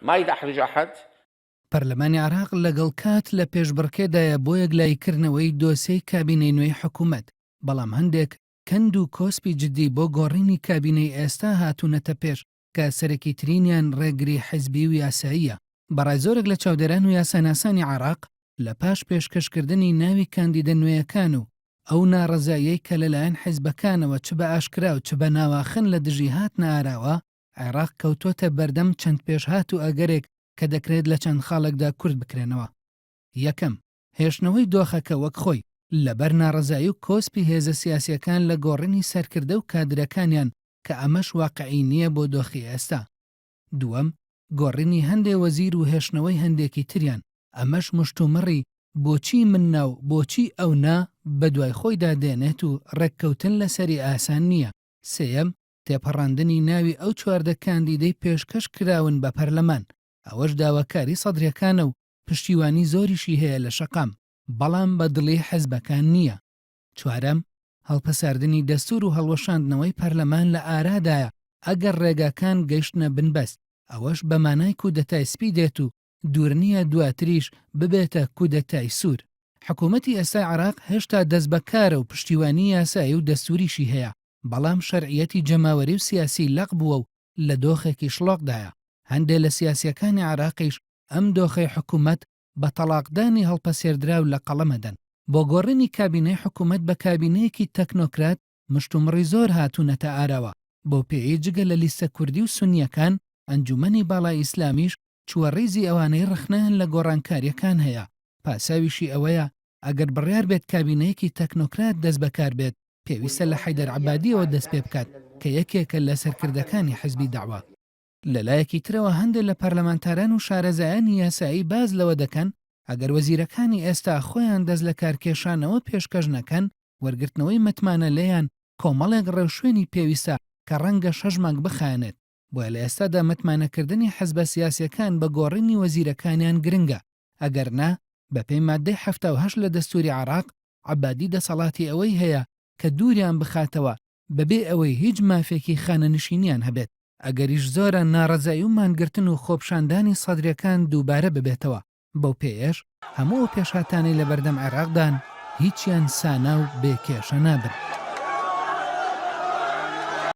ما يدحرج أحد. پەرلەمانی عراق لەگەڵ کات لە پێشبڕکێدایە بۆ یەکلایکردنەوەی دۆسیەی کابینەی نوێی حکوومەت، بەڵام هەندێک کەند و کۆسپی جددی بۆ گۆڕینی کابینەی ئێستا هاتوونەتە پێش کە سەرەکی ترینیان ڕێگری حیزبی و یاساییە. بەڕای زۆرێک لە چاودێران و یاساناسانی عراق لە پاش پێشکەشکردنی ناوی کاندیدە نوێیەکان و ئەو ناڕەزاییەی کە لەلایەن حیزبەکانەوە چ بە ئاشکرا و چ بە ناواخن لە دژی هاتنە ئاراوە، عێراق کەوتۆتە بەردەم چەند پێشهات و ئەگەرێک کە دەکرێت لە چەند خاڵێکدا کورد بکرێنەوە. یەکەم، هێشتنەوەی دۆخەکە وەک خۆی لەبەر ناڕەزایی و کۆسپی هێزە سیاسیەکان لە گۆڕینی سەرکردە و کادرەکانیان کە ئەمەش واقعی نییە بۆ دۆخی ئێستا. دووەم، گۆڕینی هەندێ وەزیر و هێشتنەوەی هەندێکی تریان، ئەمەش مشتومڕی بۆچی من ناو بۆچی ئەو نا بە دوای خۆیدا دێنێت و ڕێککەوتن لەسەری ئاسان نییە. سێیەم، تێپەڕاندنی ناوی ئەو چواردە کاندیدەی پێشکەش کراون بە پەرلەمان، ئەوەش داواکاری سەدرەکانە و پشتیوانی زۆریشی هەیە لە شەقام، بەڵام بە دڵی حەزبەکان نییە. چوارەم، هەڵپەساردنی دەستور و هەڵوەشاندنەوەی پەرلەمان لە ئارادایە ئەگەر ڕێگاکان گەیشتنە بنبەست، ئەوەش بە مانای کودەتای سپی دێت و دوورنیە دواتریش ببێتە کودەتای سوور. حکوومەتی ئێستای عراق هێشتا دەست بەکارە و پشتیوانی یاسایی و دەستوریشی هەیە، بەڵام شەرعیەتی جەماوەری و سیاسی لەق بووە و لە دۆخێکی شڵۆقدایە. هەندێک لە سیاسیەکانی عراقیش ئەم دۆخەی حکوومەت بە تەلاقدانی هەڵپەسێردراو لە قەڵەمەدەن. بۆ گۆڕینی کابینەی حکوومەت بە کابینەیەکی تەکنۆکرات مشتومڕی زۆر هاتوونەتە ئاراوە. بۆ پێی جگە لە لیستە کوردی و سونیەکان، ئەنجومەنی باڵای ئیسلامیش چوەڕیزی ئەوانەی ڕخنەهن لە گۆڕانکاریەکان هەیە. پاساویشی ئەوەیە ئەگەر بڕیار بێت کابینەیەکی تەکنۆکرات دەست بەکار بێت، پێویستە لە حەیدەر عەبادیەوە دەست پێ بکات کە یەکێکە لە سەرکردەکانی حیزبی داعوا. لەلایەکی ترەوە هەندێک لە پەرلەمانتاران و شارەزایانی یاسایی باز لەوە دەکەن ئەگەر وەزیرەکانی ئێستا خۆیان دەست لە کارکێشانەوە پێشکەش نەکەن، وەرگرتنەوەی متمانە لێیان کۆمەڵێک ڕێوشوێنی پێویستە کە ڕەنگە 6 مانگ بخایەنێت. بۆیە لە ئێستادا متمانەکردنی حەزبە سیاسیەکان بە گۆڕینی وەزیرەکانیان گرنگە. ئەگەر نا، بە پێی مادەی 78 لە دەستوری عراق، عەبادی دەسەڵاتی ئەوەی هەیە کە دووریان بخاتەوە بەبێ ئەوەی هیچ مافێکی خانەنشینیان هەبێت. ئەگەریش زۆرە ناڕەزایی و مانگرتن و خۆپشاندانی سەدرەکان دووبارە ببێتەوە. بەو پێیش هەموو پێشهاتانی لە بەردەم عێراقدان هیچیان سانا و بێکێشە نابن.